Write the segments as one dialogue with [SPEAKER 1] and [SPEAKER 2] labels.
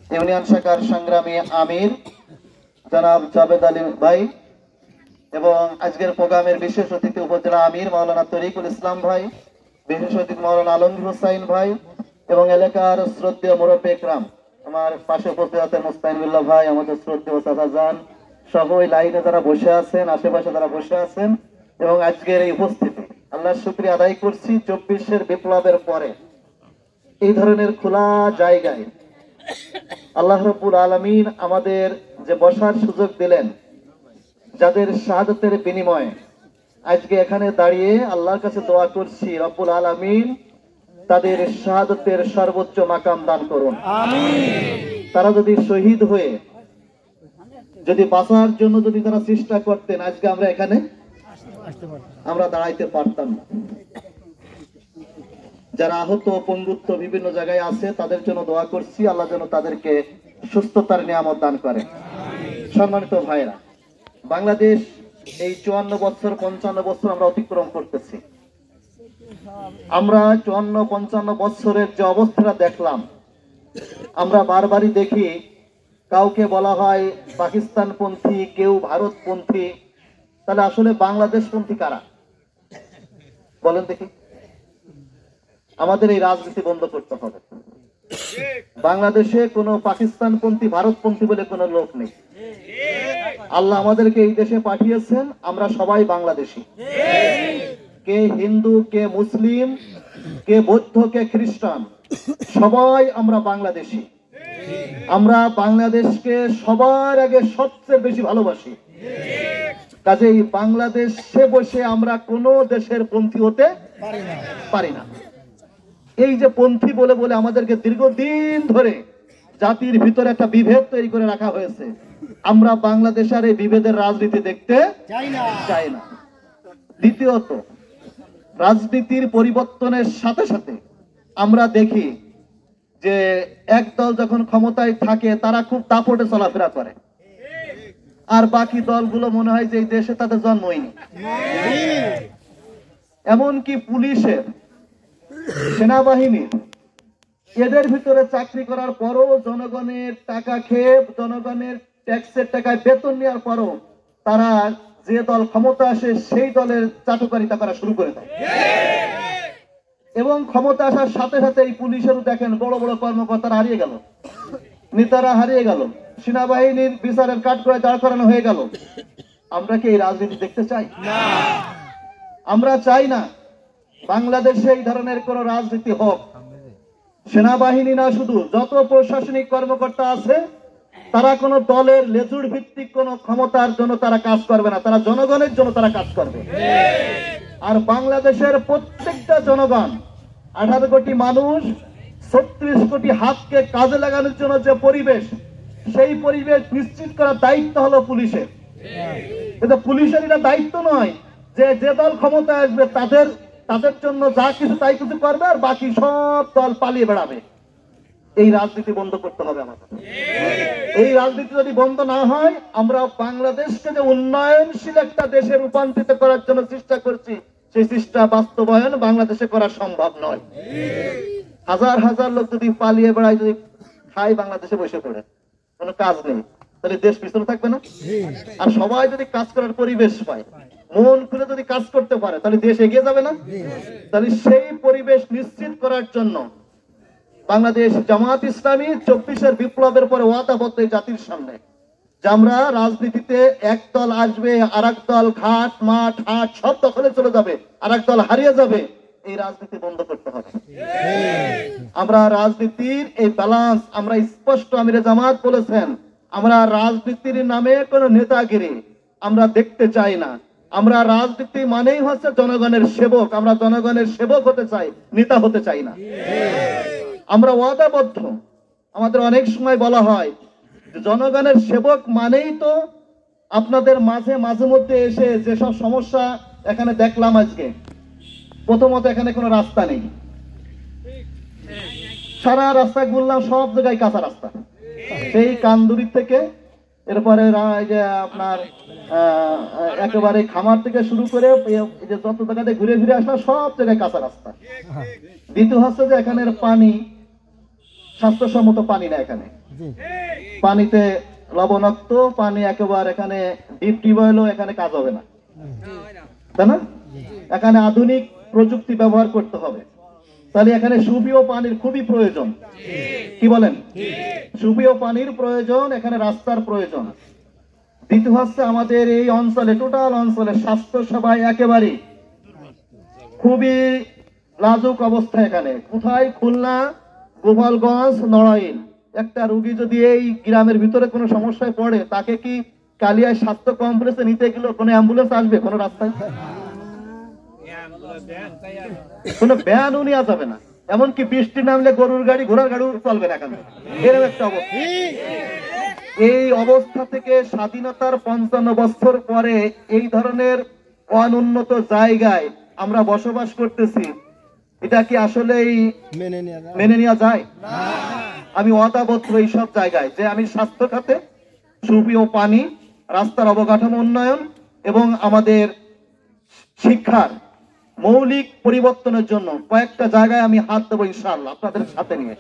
[SPEAKER 1] Union শাখার সংগ্রামী আমির জনাব জাবেদ আলী ভাই এবং আজকের প্রোগ্রামের বিশেষ অতিথি উপজেলা আমির মাওলানা তরিকুল ইসলাম ভাই, বিশেষ অতিথি মাওলানা আলমগীর হোসাইন ভাই এবং এলাকার শ্রদ্ধেয় মুরব্বী একরাম, আমার পাশে উপস্থিত আছেন মুস্তাইনুল্লাহ ভাই, আমাদের শ্রদ্ধেয় চাচাজান সহ ওই লাইনে যারা বসে আছেন, আশেপাশে যারা বসে আছেন এবং আজকের এই উপস্থিতি, আল্লাহর শুকরিয়া আদায় করছি। 24-এর বিপ্লবের পরে এই ধরনের খোলা জায়গায় আল্লাহ রাব্বুল আলামিন আমাদের যে বসার সুযোগ দিলেন, যাদের শাহাদাতের বিনিময়ে আজকে এখানে দাঁড়িয়ে আল্লাহর কাছে দোয়া করছি রব্বুল আলামিন তাদের শাহাদাতের সর্বোচ্চ মাকাম দান করুন, আমিন। তারা যদি শহীদ হয়ে যদি বাঁচার জন্য যদি তারা চেষ্টা করতেন, আজকে আমরা এখানে আমরা দাঁড়াইতে পারতাম না। যারা আহত পঙ্গুত্ব বিভিন্ন জায়গায় আছে তাদের জন্য দোয়া করছি, আল্লাহ যেন তাদেরকে সুস্থতার নিয়ামত দান করে। সম্মানিত ভাইরা, বাংলাদেশ এই 54 বছর 55 বছর আমরা অতিক্রম করতেছি। আমরা 54-55 বছরের যে অবস্থাটা দেখলাম, আমরা বারবারই দেখি কাউকে বলা হয় পাকিস্তানপন্থী, কেউ ভারতপন্থী। তাহলে আসলে বাংলাদেশপন্থী কারা বলেন দেখি? আমাদের এই রাজনীতি বন্ধ করতে হবে। বাংলাদেশে কোনো পাকিস্তানপন্থী ভারতপন্থী বলে কোনো লোক নেই। আল্লাহ আমাদেরকে এই দেশে পাঠিয়েছেন, আমরা সবাই বাংলাদেশী। কে হিন্দু, কে মুসলিম, কে বৌদ্ধ, কে খ্রিস্টান, সবাই আমরা বাংলাদেশী। আমরা বাংলাদেশকে সবার আগে সবচেয়ে বেশি ভালোবাসি। কাজেই বাংলাদেশে বসে আমরা কোনো দেশের পন্থী হতে পারি না। এই যে পন্থী বলে বলে আমাদেরকে দীর্ঘদিন ধরে জাতির ভিতরে একটা বিভেদ তৈরি করে রাখা হয়েছে। আমরা বাংলাদেশের এই বিভেদের রাজনীতি দেখতে চাই না। দ্বিতীয়ত, রাজনীতির পরিবর্তনের সাথে সাথে আমরা দেখি যে একদল যখন ক্ষমতায় থাকে তারা খুব দাপটে চলাফেরা করে, আর বাকি দলগুলো মনে হয় যে এই দেশে তাদের জন্মই নেই। এমনকি পুলিশের, সেনাবাহিনীর, এদের ভিতরে চাকরি করার পরও জনগণের টাকা খেয়ে, জনগণের ট্যাক্সের টাকায় বেতন নেওয়ার পরও তারা যে দল ক্ষমতা আসে সেই দলের চাটুকারিতা করা শুরু করে দেয়। এবং ক্ষমতা আসার সাথে সাথে এই পুলিশেরও দেখেন বড় বড় কর্মকর্তারা হারিয়ে গেল, নেতারা হারিয়ে গেল, সেনাবাহিনীর বিচারের কাঠ করে দাঁড় করানো হয়ে গেল। আমরা কি এই রাজনীতি দেখতে চাই? আমরা চাই না বাংলাদেশে এই ধরনের কোন রাজনীতি হোক। সেনাবাহিনী না, শুধু যত প্রশাসনিক কর্মকর্তা আছে তারা কোন দলের লেজুর ভিত্তিক কোন ক্ষমতার জন্য তারা কাজ করবে না, তারা জনগণের জন্য তারা কাজ করবে। আর বাংলাদেশের প্রত্যেকটা জনগণ, 18 কোটি মানুষ, 36 কোটি হাতকে কাজে লাগানোর জন্য যে পরিবেশ, সেই পরিবেশ নিশ্চিত করার দায়িত্ব হলো পুলিশের। এটা পুলিশের এটা দায়িত্ব নয় যে যে দল ক্ষমতায় আসবে তাদের জন্য যা কিছু তাই কিছু করবে আর বাকি সব দল পালিয়ে বেড়াবে। এই রাজনীতি বন্ধ করতে হবে আমাদের। এই রাজনীতি যদি বন্ধ না হয়, আমরা বাংলাদেশকে যে উন্নয়নশীল একটা দেশে রূপান্তরিত করার জন্য চেষ্টা করছি, সেই চেষ্টা বাস্তবায়ন বাংলাদেশে করা সম্ভব নয়। হাজার হাজার লোক যদি পালিয়ে বেড়ায়, যদি খায় বাংলাদেশে বসে পড়ে, কোনো কাজ নেই, তাহলে দেশ পিছনে থাকবে না? আর সবাই যদি কাজ করার পরিবেশ পায়, মন খুলে যদি কাজ করতে পারে, তাহলে দেশ এগিয়ে যাবে না? তাহলে সেই পরিবেশ নিশ্চিত করার জন্য বাংলাদেশ জামাত ইসলামী 24-এর বিপ্লবের পরে ওয়াদাবদ্ধ জাতির সামনে যে আমরা রাজনীতিতে এক দল আসবে, আর এক দল ঘাট মাঠ হাট সব দখলে চলে যাবে, আর এক দল হারিয়ে যাবে। এই রাজনীতি বন্ধ করতে হবে। আমরা রাজনীতির এই ব্যালেন্স, আমরা স্পষ্ট আমিরে জামাত বলেছেন, আমরা রাজনীতির নামে কোন নেতাগিরি আমরা দেখতে চাই না। আমরা রাজনীতি মানেই হচ্ছে জনগণের সেবক। আমরা জনগণের সেবক হতে চাই, নেতা হতে চাই না। আমরা ওয়াদাবদ্ধ। আমাদের অনেক সময় বলা হয় যে জনগণের সেবক মানেই তো আপনাদের মাঝে মাঝে মধ্যে এসে যেসব সমস্যা এখানে দেখলাম আজকে। প্রথমত, এখানে কোনো রাস্তা নেই, সারা রাস্তা ঘুরলাম, সব জায়গায় কাঁচা রাস্তা, সেই কান্দুরি থেকে এরপরে যে আপনার একেবারে খামার থেকে শুরু করে যে যত জায়গাতে ঘুরে ফিরে আসলাম সব জায়গায় কাঁচা রাস্তা। দ্বিতীয় হচ্ছে যে এখানের পানি স্বাস্থ্যসম্মত পানি না এখানে। পানিতে লবণাক্ত পানি, একেবারে এখানে ডিপ টিউবওয়েলও এখানে কাজ হবে না, তাই না? এখানে আধুনিক প্রযুক্তি ব্যবহার করতে হবে। তাহলে এখানে সুপেয় পানির খুবই প্রয়োজন। কি বলেন? সুপেয় পানির প্রয়োজন, এখানে রাস্তার প্রয়োজন। দ্বিতীয় হচ্ছে আমাদের এই অঞ্চলে, টোটাল অঞ্চলে স্বাস্থ্য সেবায় একেবারে খুবই লাজুক অবস্থা। এখানে কোথায়? খুলনা, গোপালগঞ্জ, নড়াইল। একটা রোগী যদি এই গ্রামের ভিতরে কোনো সমস্যায় পড়ে, তাকে কি কালিয়ায় স্বাস্থ্য কমপ্লেক্সে নিতে গেলে কোনো অ্যাম্বুলেন্স আসবে কোনো রাস্তায়? কোনো ভ্যানও নেওয়া যাবে না। এমনকি বৃষ্টি নামলে গরুর গাড়ি, ঘোড়ার গাড়ি চলবে না এখানে, এরকম একটা অবস্থা। এই অবস্থা থেকে স্বাধীনতার 55 বছর পরে এই ধরনের অনুন্নত জায়গায় আমরা বসবাস করতেছি, এটা কি আসলেই মেনে নেওয়া যায়? আমি অদাবদ্ধ এইসব জায়গায় যে আমি স্বাস্থ্য খাতে সুপেয় পানি, রাস্তার অবকাঠামো উন্নয়ন এবং আমাদের শিক্ষার মৌলিক পরিবর্তনের জন্য কয়েকটা জায়গায় আমি হাত দেবো ইনশাআল্লাহ আপনাদের সাথে নিয়ে।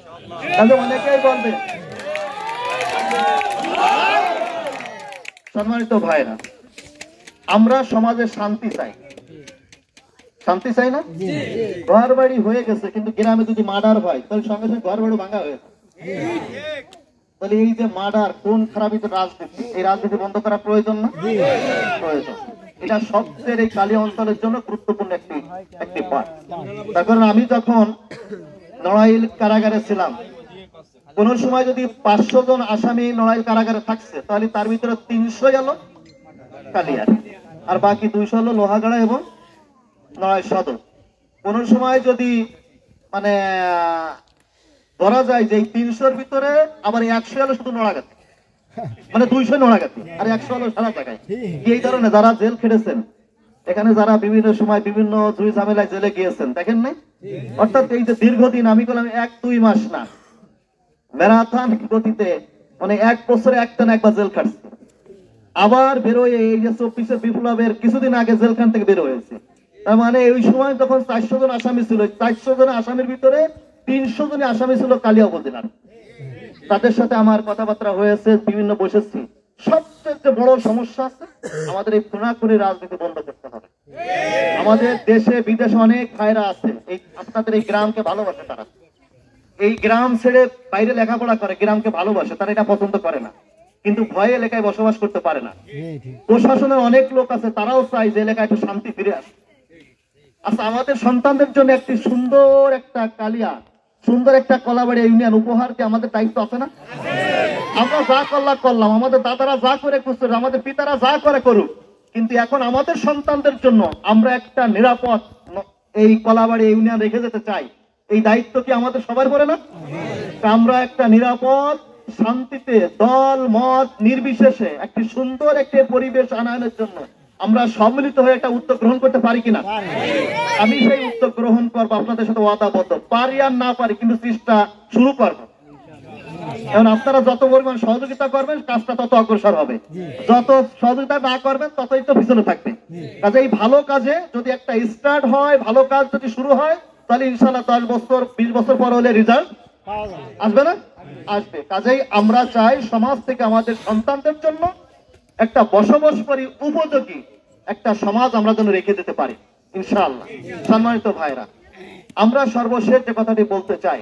[SPEAKER 1] তাহলে অনেকেই বলবে, সম্মানিত ভাইরা, আমরা সমাজে শান্তি চাই, শান্তি চাই না? ঘর বাড়ি হয়ে গেছে, কিন্তু গ্রামে যদি মার্ডার হয় তাহলে সঙ্গে সঙ্গে ঘর বাড়ি ভাঙা হয়ে যায়। তাহলে এই যে মার্ডার, কোন খারাপিত রাজনীতি, এই রাজনীতি বন্ধ করা প্রয়োজন না? প্রয়োজন। এটা সবচেয়ে এই কালী অঞ্চলের জন্য গুরুত্বপূর্ণ একটি পাঠ। তার কারণ আমি যখন নড়াইল কারাগারে ছিলাম, কোন সময় যদি 500 জন আসামি নড়াইল কারাগারে থাকছে, তাহলে তার ভিতরে 300 গেল কালিয়ার, আর বাকি 200 হলো লোহাগাড়া এবং নড়াইল সদর। কোন সময় যদি মানে ধরা যায় যে 300-র ভিতরে আবার 100 হলো শুধু নড়াগাতি, মানে 200 নড়াগাতি আর 100 হলো সারা জায়গায়। এই ধরনের যারা জেল খেটেছেন, এখানে যারা বিভিন্ন সময় বিভিন্ন জুই ঝামেলায় জেলে গিয়েছেন, দেখেন নাই? অর্থাৎ এই যে দীর্ঘদিন, আমি বললাম 1-2 মাস না, ম্যারাথন গতিতে, মানে 1 বছরে একটা না একবার জেল খাটছে, আবার বেরোয় এই যে 24 বিপ্লবের কিছুদিন আগে জেলখান থেকে বের হয়েছে। তার মানে ওই সময় যখন 400 জন আসামি ছিল, 400 জন আসামির ভিতরে 300 জন আসামি ছিল কালিয়া উপজেলার। তাদের সাথে আমার কথাবার্তা হয়েছে, বিভিন্ন বসেছি। সবচেয়ে বড় সমস্যা আছে, আমাদের এই খুনাখুনি রাজনীতি বন্ধ করতে হবে। আমাদের দেশে বিদেশে অনেক ভাইরা আছে, এই আপনাদের এই গ্রামকে ভালোবাসে, তারা এই গ্রাম ছেড়ে বাইরে লেখাপড়া করে, গ্রামকে ভালোবাসে, তারা এটা পছন্দ করে না, কিন্তু ভয়ে এলাকায় বসবাস করতে পারে না। প্রশাসনের অনেক লোক আছে, তারাও চায় যে এলাকায় একটু শান্তি ফিরে আসে। আচ্ছা, আমাদের সন্তানদের জন্য একটি সুন্দর একটা কালিয়া, সুন্দর একটা কলাবাড়ি ইউনিয়ন উপহার কি আমাদের দায়িত্ব আছে না? আমরা যা করলাম, আমাদের দাদারা যা করে করছে, আমাদের পিতারা যা করে করুক, কিন্তু এখন আমাদের সন্তানদের জন্য আমরা একটা নিরাপদ এই কলাবাড়ি ইউনিয়ন রেখে যেতে চাই। এই দায়িত্ব কি আমাদের সবার পরে না? আমরা একটা নিরাপদ, শান্তিতে, দল মত নির্বিশেষে একটি সুন্দর একটি পরিবেশ আনয়নের জন্য আমরা সম্মিলিত হয়ে একটা উদ্যোগ গ্রহণ করতে পারি কিনা? আমি সেই উদ্যোগ গ্রহণ করবো, আপনাদের সাথে ওয়াদাবদ্ধ। পারি আর না পারি, কিন্তু চেষ্টা শুরু করবো। এখন আপনারা যত পরিমাণ সহযোগিতা করবেন, কাজটা তত অগ্রসর হবে। যত সহযোগিতা না করবেন, ততই তো পিছনে থাকবে। কাজে এই ভালো কাজে যদি একটা স্টার্ট হয়, ভালো কাজ যদি শুরু হয়, তাহলে ইনশাআল্লাহ 10 বছর 20 বছর পর হলে রেজাল্ট আসবে না? আসবে। কাজেই আমরা চাই সমাজ থেকে আমাদের সন্তানদের জন্য একটা বসবাসকারী উপযোগী একটা সমাজ আমরা যেন রেখে দিতে পারি ইনশাআল্লাহ। সম্মানিত ভাইরা, আমরা সর্বশেষ যে কথাটি বলতে চাই,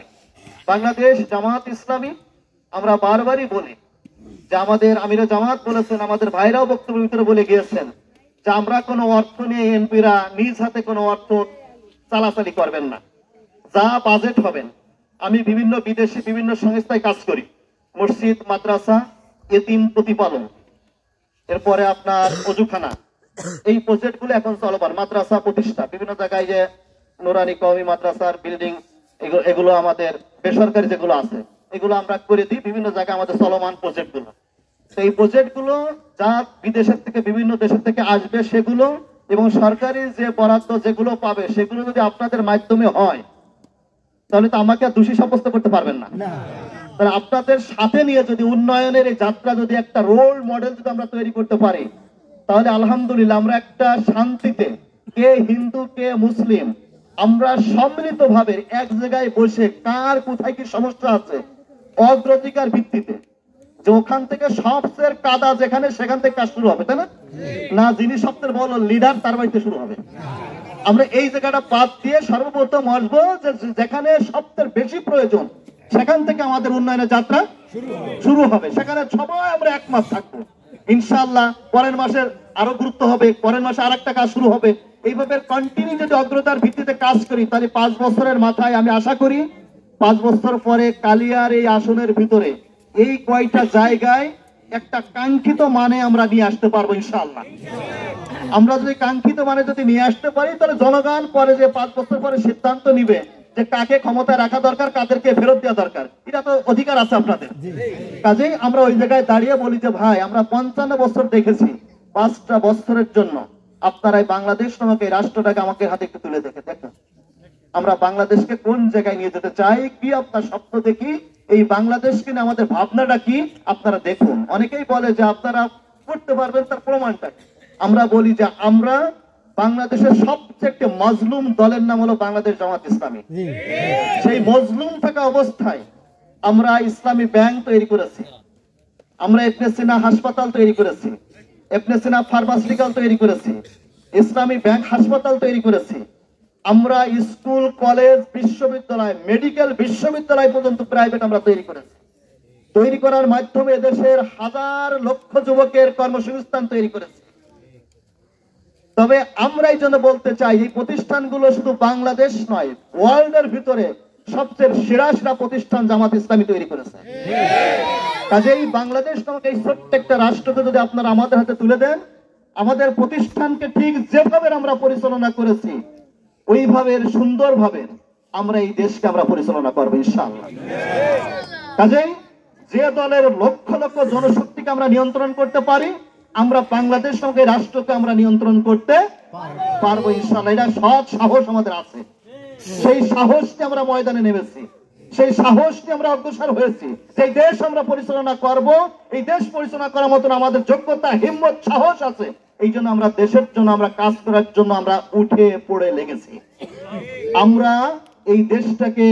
[SPEAKER 1] বাংলাদেশ জামাত ইসলামী, আমরা বারবারই বলি যে আমাদের আমিরে জামাত বলেছেন, আমাদের ভাইরাও বক্তব্যের ভিতরে বলে গিয়েছেন যে আমরা কোনো অর্থ নিয়ে এমপিরা নিজ হাতে কোনো অর্থ চালাচালি করবেন না। যা বাজেট হবেন, আমি বিভিন্ন বিদেশি বিভিন্ন সংস্থায় কাজ করি, মসজিদ, মাদ্রাসা, এতিম প্রতিপালন, এরপরে আপনার অজুখানা, এই প্রজেক্ট গুলো এখন চলমান, মাদ্রাসা প্রতিষ্ঠা, বিভিন্ন জায়গায় যে নুরানি কওমি মাদ্রাসার বিল্ডিং, এগুলো আমাদের বেসরকারি যেগুলো আছে, এগুলো আমরা করে দিই। বিভিন্ন জায়গায় আমাদের চলমান প্রজেক্ট গুলো, এই প্রজেক্ট গুলো যা বিদেশের থেকে বিভিন্ন দেশের থেকে আসবে সেগুলো, এবং সরকারি যে বরাদ্দ যেগুলো পাবে সেগুলো যদি আপনাদের মাধ্যমে হয়, তাহলে তো আমাকে আর দোষী সাব্যস্ত করতে পারবেন না। তাহলে আপনাদের সাথে নিয়ে যদি উন্নয়নের এই যাত্রা যদি একটা রোল মডেল যদি আমরা তৈরি করতে পারি, তাহলে আলহামদুলিল্লাহ আমরা একটা শান্তিতে, কে হিন্দু কে মুসলিম, আমরা সম্মিলিত ভাবে এক জায়গায় বসে কার কোথায় কি সমস্যা আছে অগ্রাধিকার ভিত্তিতে, যে ওখান থেকে সবচেয়ে কাদা যেখানে সেখান থেকে কাজ শুরু হবে, তাই না? না যিনি সবচেয়ে বড় লিডার তার বাড়িতে শুরু হবে। আমরা এই জায়গাটা বাদ দিয়ে সর্বপ্রথম আসবো যে যেখানে সবচেয়ে বেশি প্রয়োজন সেখান থেকে আমাদের উন্নয়নের যাত্রা শুরু হবে, সেখানে সবাই আমরা একমত থাকবো ইনশাআল্লাহ। পরের মাসের আরো গুরুত্ব হবে, পরের মাসে আরেকটা কাজ শুরু হবে। এইভাবে কন্টিনিউ যদি অগ্রতার ভিত্তিতে কাজ করি তাহলে 5 বছরের মাথায় আমি আশা করি 5 বছর পরে কালিয়ার এই আসনের ভিতরে এই কয়টা জায়গায় একটা কাঙ্ক্ষিত মানে আমরা নিয়ে আসতে পারবো ইনশাআল্লাহ। আমরা যদি কাঙ্ক্ষিত মানে যদি নিয়ে আসতে পারি তাহলে জনগণ পরে যে 5 বছর পরে সিদ্ধান্ত নিবে যে কাকে ক্ষমতায় রাখা দরকার, কাদেরকে ফেরত দেওয়া দরকার, এটা তো অধিকার আছে আপনাদের। কাজেই আমরা ওই জায়গায় দাঁড়িয়ে বলি যে ভাই আমরা 55 বছর দেখেছি, 5টা বছরের জন্য আপনারা এই বাংলাদেশ নামক এই রাষ্ট্রটাকে আমাকে হাতে একটু তুলে দেখেন আমরা বাংলাদেশকে কোন জায়গায় নিয়ে যেতে চাই, কি আপনার স্বপ্ন দেখি, এই বাংলাদেশকে নিয়ে আমাদের ভাবনাটা কি আপনারা দেখুন। অনেকেই বলে যে আপনারা করতে পারবেন, তার প্রমাণটা আমরা বলি যে আমরা বাংলাদেশের সবচেয়ে মজলুম দলের নাম হলো বাংলাদেশ জামাত ইসলামী। সেই মজলুম থাকা অবস্থায় আমরা ইসলামী ব্যাংক তৈরি করেছি, আমরা ইবনে সিনা হাসপাতাল তৈরি করেছি, ইবনে সিনা ফার্মাসিউটিক্যাল তৈরি করেছি, ইসলামী ব্যাংক হাসপাতাল তৈরি করেছি, আমরা স্কুল কলেজ বিশ্ববিদ্যালয় মেডিকেল বিশ্ববিদ্যালয় পর্যন্ত প্রাইভেট আমরা তৈরি করেছি। তৈরি করার মাধ্যমে দেশের হাজার লক্ষ যুবকের কর্মসংস্থান তৈরি করেছি। তবে আমরা এই জন্য বলতে চাই এই প্রতিষ্ঠানগুলো শুধু বাংলাদেশ নয়, ওয়ার্ল্ডের ভিতরে সবচেয়ে সেরা সেরা প্রতিষ্ঠান জামাত ইসলামী তৈরি করেছে। কাজেই বাংলাদেশ নামক এই ছোট্ট একটা রাষ্ট্রকে যদি আপনারা আমাদের হাতে তুলে দেন, আমাদের প্রতিষ্ঠানকে ঠিক যেভাবে আমরা পরিচালনা করেছি ওইভাবে সুন্দরভাবে আমরা এই দেশকে আমরা পরিচালনা করবো ইনশাআল্লাহ। কাজেই যে দলের লক্ষ লক্ষ জনশক্তিকে আমরা নিয়ন্ত্রণ করতে পারি, আমরা বাংলাদেশ নামক এই রাষ্ট্রকে আমরা নিয়ন্ত্রণ করতে পারবো ইনশাআল্লাহ। এটা সৎ সাহস আমাদের আছে, সেই সাহস নিয়ে আমরা ময়দানে নেমেছি, সেই সাহস নিয়ে আমরা অগ্রসর হয়েছি। সেই দেশ আমরা পরিচালনা করব, এই দেশ পরিচালনা করার মতন আমাদের যোগ্যতা হিম্মত সাহস আছে। এই জন্য আমরা দেশের জন্য আমরা কাজ করার জন্য আমরা উঠে পড়ে লেগেছি। আমরা এই দেশটাকে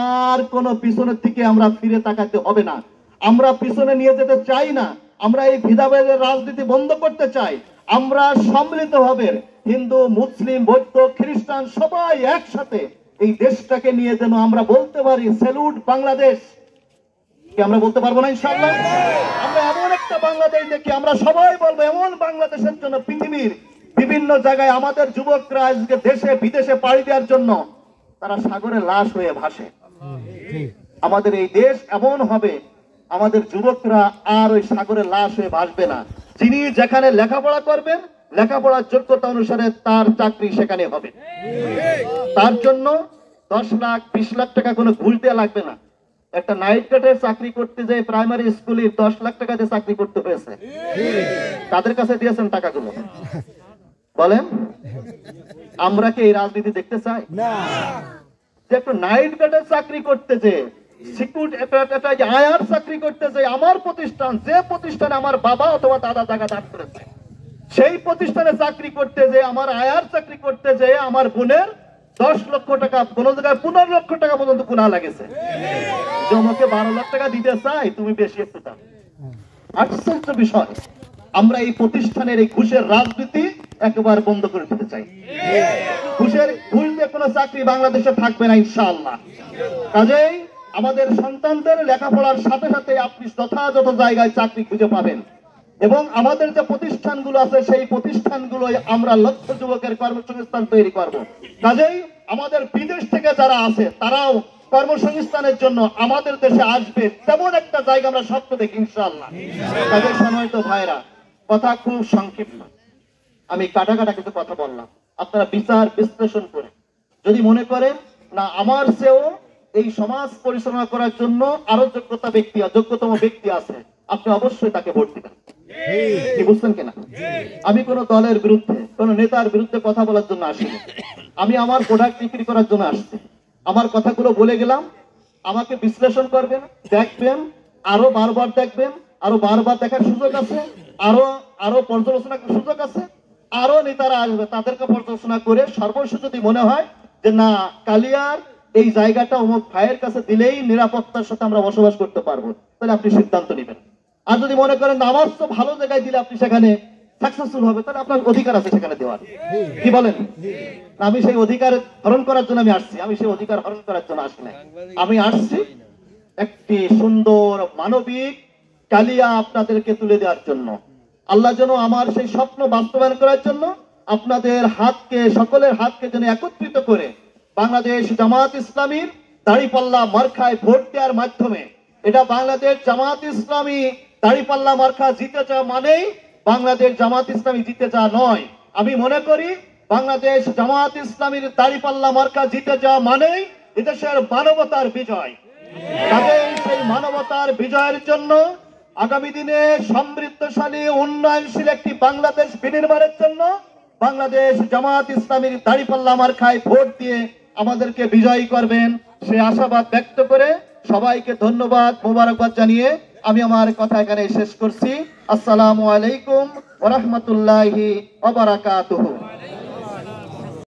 [SPEAKER 1] আর কোন পিছনের দিকে আমরা ফিরে তাকাতে হবে না, আমরা পিছনে নিয়ে যেতে চাই না। আমরা এই ভেদাভেদের রাজনীতি বন্ধ করতে চাই। আমরা সম্মিলিতভাবে হিন্দু মুসলিম বৌদ্ধ খ্রিস্টান সবাই একসাথে এই দেশটাকে নিয়ে যেন আমরা বলতে পারি স্যালুট বাংলাদেশ। কি আমরা বলতে পারবো না ইনশাআল্লাহ? আমরা এমন একটা বাংলাদেশ দেখি, আমরা সবাই বলবো এমন বাংলাদেশের জন্য পৃথিবীর বিভিন্ন জায়গায় আমাদের যুবকরা আজকে দেশে বিদেশে পাড়ি দেওয়ার জন্য তারা সাগরে লাশ হয়ে ভাসে। আমাদের এই দেশ এমন হবে আমাদের যুবকরা আর ওই সাগরে লাশ হয়ে ভাসবে না। যিনি যেখানে লেখাপড়া করবেন লেখাপড়ার যোগ্যতা অনুসারে তার চাকরি সেখানে হবে। তার জন্য 10 লাখ 20 লাখ টাকা কোনো ঘুষ দেওয়া লাগবে না। একটা নাইট গার্ডের চাকরি করতে যে প্রাইমারি স্কুলে 10 লাখ টাকা দিয়ে চাকরি করতে হয়েছে, তাদের কাছে দিয়েছেন টাকাগুলো? বলেন, আমরা কি এই রাজনীতি দেখতে চাই? যে একটু নাইট গার্ডের চাকরি করতে যে সিকিউরিটি আয়ার চাকরি করতে যে আমার প্রতিষ্ঠান, যে প্রতিষ্ঠানে আমার বাবা অথবা দাদা টাকা দান করেছে, সেই প্রতিষ্ঠানে চাকরি করতে যে আমার আয়ার চাকরি করতে যে আমার বোনের 10 লক্ষ টাকা, কোন জায়গায় 15 লক্ষ টাকা পর্যন্ত গুণা লাগেছে। যে আমাকে 12 লাখ টাকা দিতে চাই, তুমি বেশি একটু দাও। আশ্চর্য বিষয়, আমরা এই প্রতিষ্ঠানের এই ঘুষের রাজনীতি একবার বন্ধ করে দিতে চাই। ঘুষ দিয়ে কোনো চাকরি বাংলাদেশে থাকবে না ইনশাআল্লাহ। কাজেই আমাদের সন্তানদের লেখাপড়ার সাথে সাথে আপনি যথাযথ জায়গায় চাকরি খুঁজে পাবেন, এবং আমাদের যে প্রতিষ্ঠানগুলো আছে সেই প্রতিষ্ঠানগুলোই আমরা লক্ষ যুবকের কর্মসংস্থান তৈরি করব। কাজেই আমাদের বিদেশ থেকে যারা আছে তারাও কর্মসংস্থানের জন্য আমাদের দেশে আসবে, তেমন একটা জায়গা আমরা স্বপ্ন দেখি ইনশাআল্লাহ। তাদের সম্মানিত ভাইরা, কথা খুব সংক্ষিপ্ত, আমি কাটা কিছু কথা বললাম। আপনারা বিচার বিশ্লেষণ করে যদি মনে করেন না আমার চেয়েও এই সমাজ পরিচালনা করার জন্য আরো যোগ্যতম ব্যক্তি আছে, আপনি অবশ্যই তাকে ভোট দিবেন। কি বুঝছেন কিনা? আমি কোন দলের বিরুদ্ধে, কোন নেতার বিরুদ্ধে কথা বলার জন্য আসিনি। আমি আমার প্রোডাক্ট বিক্রি করার জন্য আসছি। আমার কথাগুলো বলে গেলাম, আমাকে বিশ্লেষণ করবেন, দেখবেন, আরো বারবার দেখবেন, আরো বারবার দেখার সুযোগ আছে, আরো পর্যালোচনা করার সুযোগ আছে। আরো নেতারা আসবে, তাদেরকে পর্যালোচনা করে সর্বশেষ যদি মনে হয় যে না কালিয়ার এই জায়গাটা অমুক ভাইয়ের কাছে দিলেই নিরাপত্তার সাথে আমরা বসবাস করতে পারবো, তাহলে আপনি সিদ্ধান্ত নেবেন। আর যদি মনে করেন আমার তো ভালো জায়গায় দিলে আপনি সেখানে সাকসেসফুল হবে, তাহলে আপনার অধিকার আছে সেখানে দেওয়ার। কি বলেন? আমি সেই অধিকার হরণ করার জন্য আমি আসছি, আমি সেই অধিকার হরণ করার জন্য আসি না। আমি আসছি একটি সুন্দর মানবিক কালিয়া আপনাদেরকে তুলে দেওয়ার জন্য। আল্লাহ যেন আমার সেই স্বপ্ন বাস্তবায়ন করার জন্য আপনাদের হাতকে, সকলের হাতকে যেন একত্রিত করে বাংলাদেশ জামাত ইসলামীর দাড়িপাল্লা মার্কায় ভোট দেওয়ার মাধ্যমে, এটা বাংলাদেশ জামাত ইসলামী দাড়িপাল্লা মার্কা জিতে যাওয়া মানেই বাংলাদেশ জামাত ইসলামী জিতে যাওয়া নয়। আমি মনে করি বাংলাদেশ জামাত ইসলামীর দাড়িপাল্লা মার্কা জিতে যাওয়া মানেই এদেশের মানবতার বিজয়। কাজেই সেই মানবতার বিজয়ের জন্য আগামী দিনে সমৃদ্ধশালী উন্নয়নশীল একটি বাংলাদেশ বিনির্মাণের জন্য বাংলাদেশ জামাত ইসলামীর দাড়িপাল্লা মার্কায় ভোট দিয়ে আমাদেরকে বিজয়ী করবেন, সে আশাবাদ ব্যক্ত করে সবাইকে ধন্যবাদ, মোবারকবাদ জানিয়ে আমি আমার কথা এখানে শেষ করছি। আসসালামু আলাইকুম ওয়া রাহমাতুল্লাহি ওয়া বারাকাতুহু।